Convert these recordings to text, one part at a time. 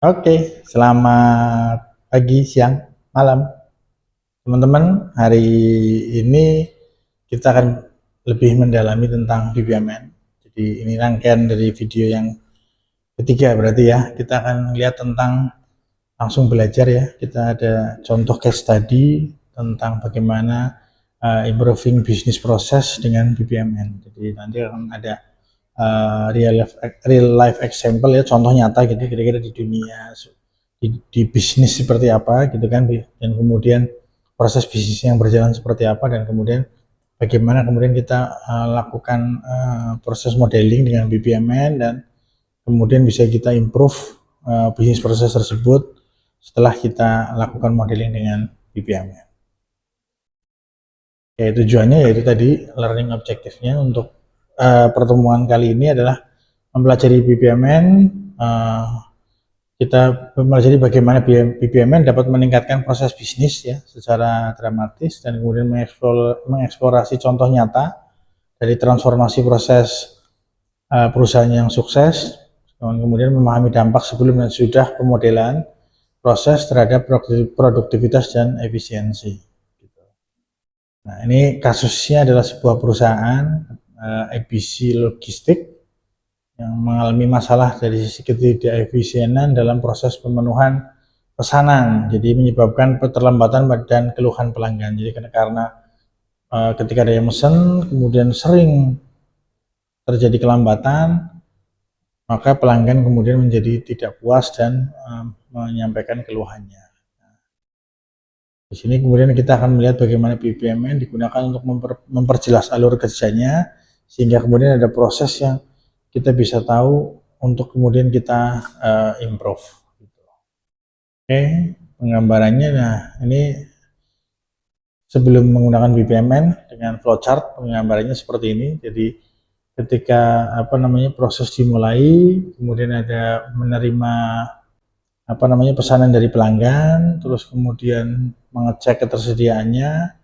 Oke, selamat pagi, siang, malam, teman-teman. Hari ini kita akan lebih mendalami tentang BPMN. Jadi ini rangkaian dari video yang ketiga berarti ya. Kita akan lihat tentang langsung belajar ya. Kita ada contoh case study tentang bagaimana improving business process dengan BPMN. Jadi nanti akan ada real life example ya, contoh nyata gitu kira-kira di dunia di bisnis seperti apa gitu kan, dan kemudian proses bisnis yang berjalan seperti apa, dan kemudian bagaimana kemudian kita lakukan proses modeling dengan BPMN, dan kemudian bisa kita improve bisnis proses tersebut setelah kita lakukan modeling dengan BPMN. Ya, tujuannya yaitu tadi learning objektifnya untuk pertemuan kali ini adalah mempelajari BPMN. Kita mempelajari bagaimana BPMN dapat meningkatkan proses bisnis ya secara dramatis, dan kemudian mengeksplorasi contoh nyata dari transformasi proses perusahaan yang sukses, kemudian memahami dampak sebelum dan sudah pemodelan proses terhadap produktivitas dan efisiensi. Nah, ini kasusnya adalah sebuah perusahaan ABC Logistik yang mengalami masalah dari sisi ketidakefisienan dalam proses pemenuhan pesanan, jadi menyebabkan keterlambatan dan keluhan pelanggan. Jadi karena ketika ada yang mesen kemudian sering terjadi kelambatan, maka pelanggan kemudian menjadi tidak puas dan menyampaikan keluhannya. Di sini kemudian kita akan melihat bagaimana BPMN digunakan untuk memperjelas alur kerjanya, sehingga kemudian ada proses yang kita bisa tahu untuk kemudian kita improve. Oke, penggambarannya. Nah, ini sebelum menggunakan BPMN dengan flowchart, penggambarannya seperti ini. Jadi ketika proses dimulai, kemudian ada menerima pesanan dari pelanggan, terus kemudian mengecek ketersediaannya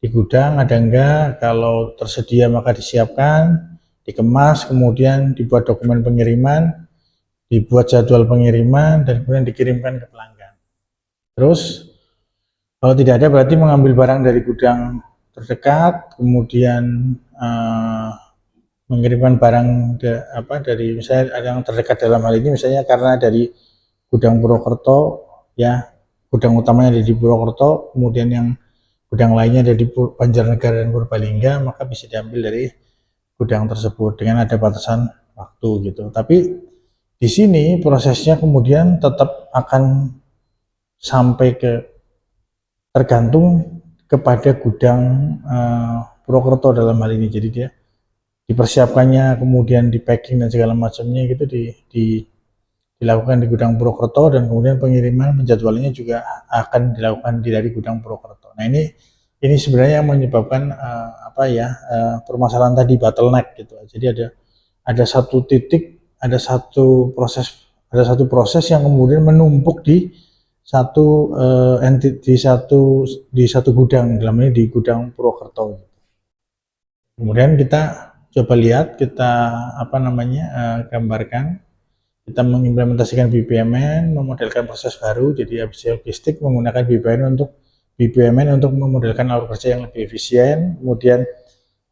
di gudang ada enggak, kalau tersedia maka disiapkan, dikemas, kemudian dibuat dokumen pengiriman, dibuat jadwal pengiriman, dan kemudian dikirimkan ke pelanggan. Terus kalau tidak ada berarti mengambil barang dari gudang terdekat, kemudian mengirimkan barang dari misalnya ada yang terdekat dalam hal ini misalnya karena dari gudang Purwokerto ya, gudang utamanya ada di Purwokerto, kemudian yang gudang lainnya ada di Banjarnegara dan Purbalingga, maka bisa diambil dari gudang tersebut dengan ada batasan waktu gitu. Tapi di sini prosesnya kemudian tetap akan sampai ke tergantung kepada gudang Purwokerto dalam hal ini. Jadi dia dipersiapkannya, kemudian di packing dan segala macamnya gitu dilakukan di gudang Purwokerto, dan kemudian pengiriman penjadwalannya juga akan dilakukan dari gudang Purwokerto. Nah, ini sebenarnya yang menyebabkan permasalahan tadi, bottleneck gitu. Jadi ada satu titik, ada satu proses yang kemudian menumpuk di satu gudang, dalam ini di gudang Purwokerto. Kemudian kita coba lihat, kita gambarkan. Kita mengimplementasikan BPMN, memodelkan proses baru, jadi ABC Logistik menggunakan BPMN untuk memodelkan alur kerja yang lebih efisien, kemudian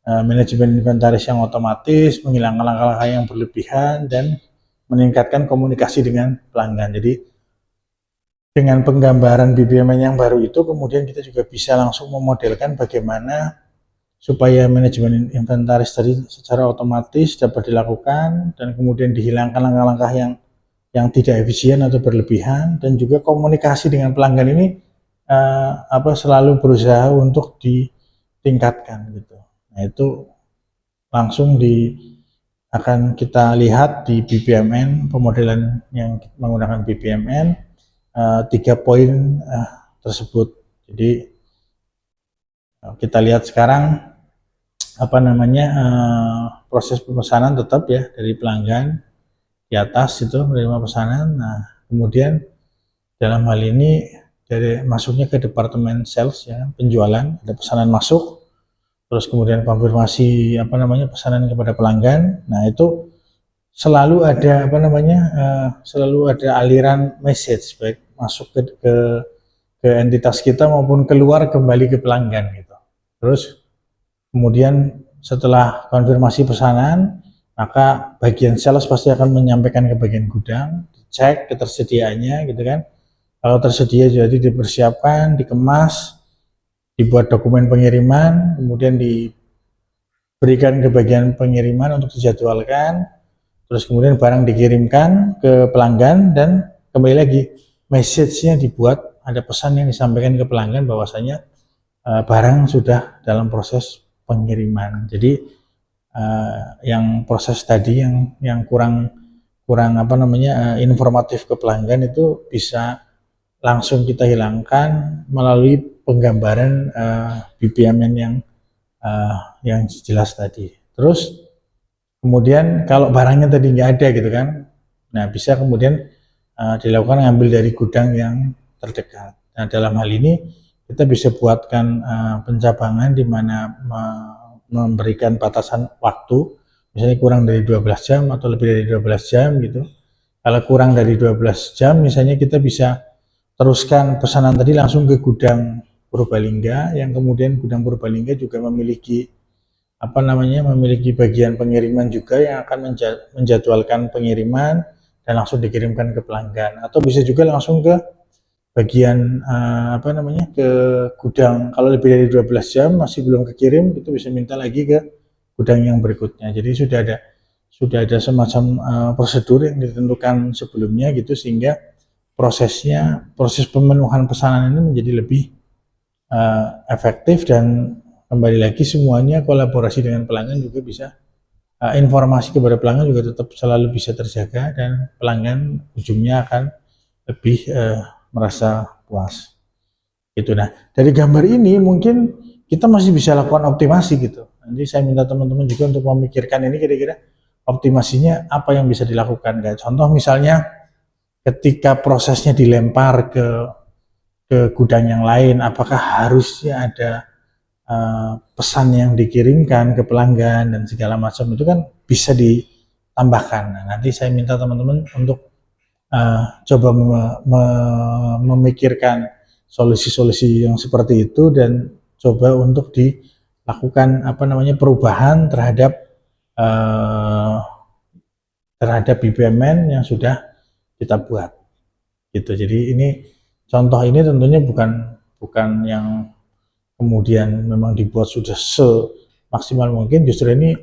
manajemen inventaris yang otomatis, menghilangkan langkah-langkah yang berlebihan, dan meningkatkan komunikasi dengan pelanggan. Jadi dengan penggambaran BPMN yang baru itu, kemudian kita juga bisa langsung memodelkan bagaimana supaya manajemen inventaris tadi secara otomatis dapat dilakukan, dan kemudian dihilangkan langkah-langkah yang tidak efisien atau berlebihan, dan juga komunikasi dengan pelanggan ini selalu berusaha untuk ditingkatkan gitu. Nah, itu langsung akan kita lihat di BPMN, pemodelan yang menggunakan BPMN, 3 poin tersebut. Jadi kita lihat sekarang proses pemesanan tetap ya dari pelanggan di atas itu menerima pesanan. Nah, kemudian dalam hal ini dari masuknya ke departemen sales ya, penjualan, ada pesanan masuk, terus kemudian konfirmasi pesanan kepada pelanggan. Nah, itu selalu ada selalu ada aliran message baik masuk ke entitas kita maupun keluar kembali ke pelanggan gitu. Terus kemudian setelah konfirmasi pesanan, maka bagian sales pasti akan menyampaikan ke bagian gudang, cek ketersediaannya gitu kan. Kalau tersedia jadi dipersiapkan, dikemas, dibuat dokumen pengiriman, kemudian diberikan ke bagian pengiriman untuk dijadwalkan, terus kemudian barang dikirimkan ke pelanggan dan kembali lagi message-nya dibuat, ada pesan yang disampaikan ke pelanggan bahwasanya barang sudah dalam proses pengiriman. Jadi yang proses tadi yang kurang informatif ke pelanggan itu bisa langsung kita hilangkan melalui penggambaran BPMN yang jelas tadi. Terus kemudian kalau barangnya tadi nggak ada gitu kan, nah bisa kemudian dilakukan ngambil dari gudang yang terdekat. Nah dalam hal ini kita bisa buatkan pencabangan di mana memberikan batasan waktu, misalnya kurang dari 12 jam atau lebih dari 12 jam gitu. Kalau kurang dari 12 jam misalnya kita bisa teruskan pesanan tadi langsung ke gudang Purbalingga, yang kemudian gudang Purbalingga juga memiliki memiliki bagian pengiriman juga yang akan menjadwalkan pengiriman dan langsung dikirimkan ke pelanggan, atau bisa juga langsung ke bagian ke gudang. Kalau lebih dari 12 jam masih belum kekirim, itu bisa minta lagi ke gudang yang berikutnya. Jadi sudah ada semacam prosedur yang ditentukan sebelumnya gitu, sehingga proses pemenuhan pesanan ini menjadi lebih efektif, dan kembali lagi semuanya kolaborasi dengan pelanggan juga bisa informasi kepada pelanggan juga tetap selalu bisa terjaga, dan pelanggan ujungnya akan lebih merasa puas gitu. Nah dari gambar ini mungkin kita masih bisa lakukan optimasi gitu. Nanti saya minta teman-teman juga untuk memikirkan ini kira-kira optimasinya apa yang bisa dilakukan. Kayak contoh misalnya ketika prosesnya dilempar ke gudang yang lain, apakah harusnya ada pesan yang dikirimkan ke pelanggan dan segala macam, itu kan bisa ditambahkan. Nah, nanti saya minta teman-teman untuk coba memikirkan solusi-solusi yang seperti itu, dan coba untuk dilakukan perubahan terhadap BPMN yang sudah kita buat gitu. Jadi ini contoh ini tentunya bukan yang kemudian memang dibuat sudah semaksimal mungkin, justru ini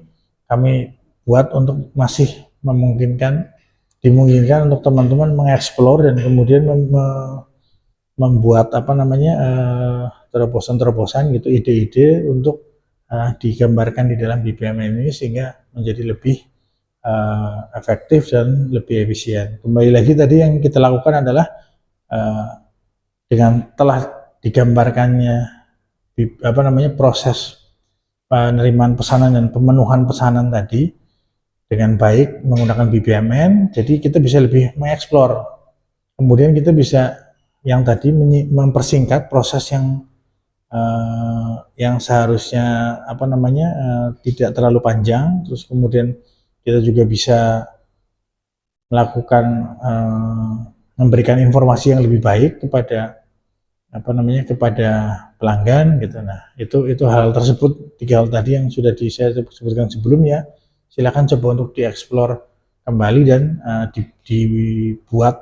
kami buat untuk masih dimungkinkan untuk teman-teman mengeksplor dan kemudian membuat terobosan-terobosan gitu, ide-ide untuk digambarkan di dalam BPMN ini sehingga menjadi lebih efektif dan lebih efisien. Kembali lagi tadi yang kita lakukan adalah dengan telah digambarkannya proses penerimaan pesanan dan pemenuhan pesanan tadi dengan baik menggunakan BPMN, jadi kita bisa lebih mengeksplor. Kemudian kita bisa yang tadi mempersingkat proses yang seharusnya tidak terlalu panjang. Terus kemudian kita juga bisa melakukan memberikan informasi yang lebih baik kepada pelanggan gitu. Nah itu hal tersebut, 3 hal tadi yang sudah saya sebutkan sebelumnya, silakan coba untuk dieksplor kembali dan dibuat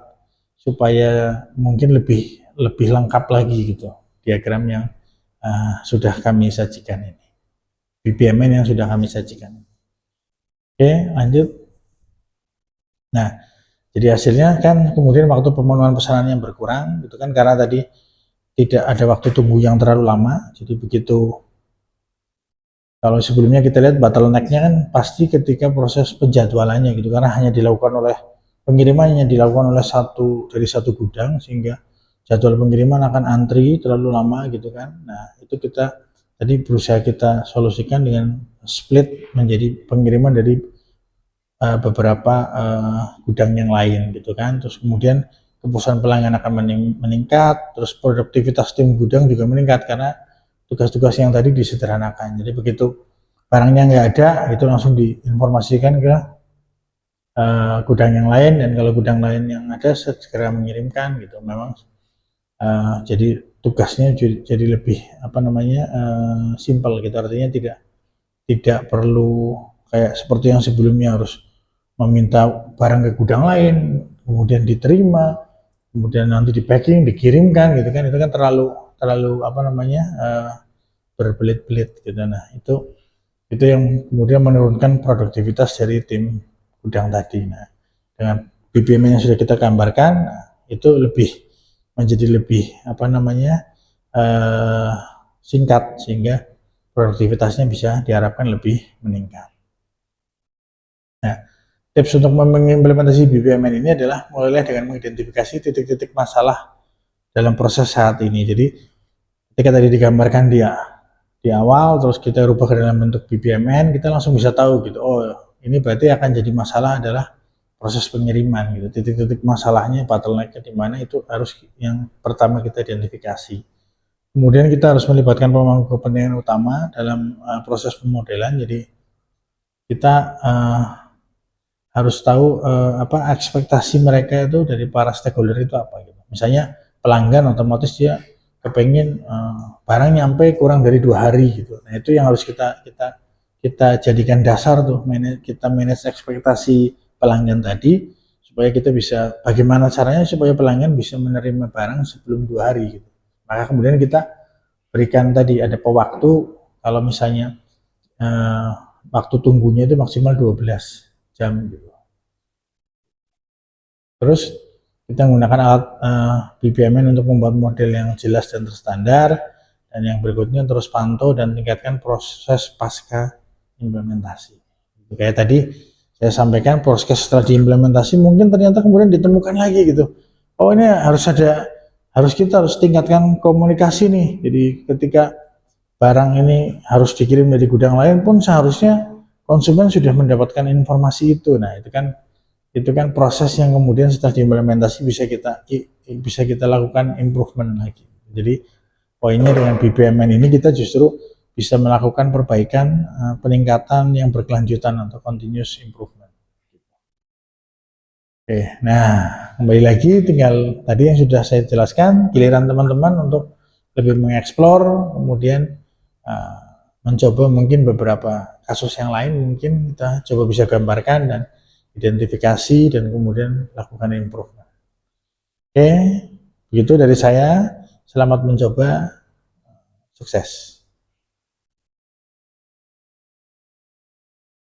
supaya mungkin lebih lengkap lagi gitu diagram yang sudah kami sajikan ini, BPMN yang sudah kami sajikan. Oke, lanjut. Nah jadi hasilnya kan kemudian waktu pemenuhan pesanan yang berkurang gitu kan, karena tadi tidak ada waktu tunggu yang terlalu lama. Jadi begitu, kalau sebelumnya kita lihat bottleneck-nya kan pasti ketika proses penjadwalannya gitu, karena hanya dilakukan oleh pengirimannya dilakukan oleh dari satu gudang, sehingga jadwal pengiriman akan antri terlalu lama gitu kan. Nah itu kita tadi berusaha kita solusikan dengan split menjadi pengiriman dari beberapa gudang yang lain gitu kan. Terus kemudian kepuasan pelanggan akan meningkat, terus produktivitas tim gudang juga meningkat karena tugas-tugas yang tadi disederhanakan. Jadi begitu barangnya nggak ada, itu langsung diinformasikan ke gudang yang lain, dan kalau gudang lain yang ada segera mengirimkan gitu. Memang jadi tugasnya jadi lebih apa namanya simpel gitu, artinya tidak perlu kayak seperti yang sebelumnya harus meminta barang ke gudang lain, kemudian diterima, kemudian nanti di packing dikirimkan gitu kan, itu kan terlalu terlalu apa namanya berbelit-belit gitu. Nah itu yang kemudian menurunkan produktivitas dari tim gudang tadi. Nah dengan BPM yang sudah kita gambarkan, nah, itu menjadi lebih apa namanya singkat, sehingga produktivitasnya bisa diharapkan lebih meningkat. Nah, tips untuk mengimplementasi BPMN ini adalah mulailah dengan mengidentifikasi titik-titik masalah dalam proses saat ini. Jadi ketika tadi digambarkan dia di awal, terus kita rubah ke dalam bentuk BPMN, kita langsung bisa tahu gitu, oh ini berarti akan jadi masalah adalah proses pengiriman gitu. Titik-titik masalahnya, bottlenecknya di mana, itu harus yang pertama kita identifikasi. Kemudian kita harus melibatkan pemangku kepentingan utama dalam proses pemodelan. Jadi kita harus tahu apa ekspektasi mereka itu dari para stakeholder itu apa gitu. Misalnya pelanggan otomatis dia kepengen barang nyampe kurang dari 2 hari gitu. Nah itu yang harus kita jadikan dasar tuh, kita manage ekspektasi pelanggan tadi, supaya kita bisa bagaimana caranya supaya pelanggan bisa menerima barang sebelum 2 hari gitu. Maka kemudian kita berikan tadi ada pewaktu, kalau misalnya eh, waktu tunggunya itu maksimal 12 jam gitu. Terus kita menggunakan alat BPMN untuk membuat model yang jelas dan terstandar, dan yang berikutnya terus pantau dan tingkatkan proses pasca implementasi. Kayak tadi saya sampaikan, proses setelah diimplementasi mungkin ternyata kemudian ditemukan lagi gitu. Oh ini kita harus tingkatkan komunikasi nih. Jadi ketika barang ini harus dikirim dari gudang lain pun seharusnya konsumen sudah mendapatkan informasi itu. Nah itu kan proses yang kemudian setelah diimplementasi bisa kita lakukan improvement lagi. Jadi poinnya dengan BPMN ini kita justru bisa melakukan perbaikan, peningkatan yang berkelanjutan atau continuous improvement. Oke, nah kembali lagi, tinggal tadi yang sudah saya jelaskan, giliran teman-teman untuk lebih mengeksplor, kemudian mencoba mungkin beberapa kasus yang lain, mungkin kita coba bisa gambarkan dan identifikasi, dan kemudian lakukan improvement. Oke, begitu dari saya. Selamat mencoba, sukses.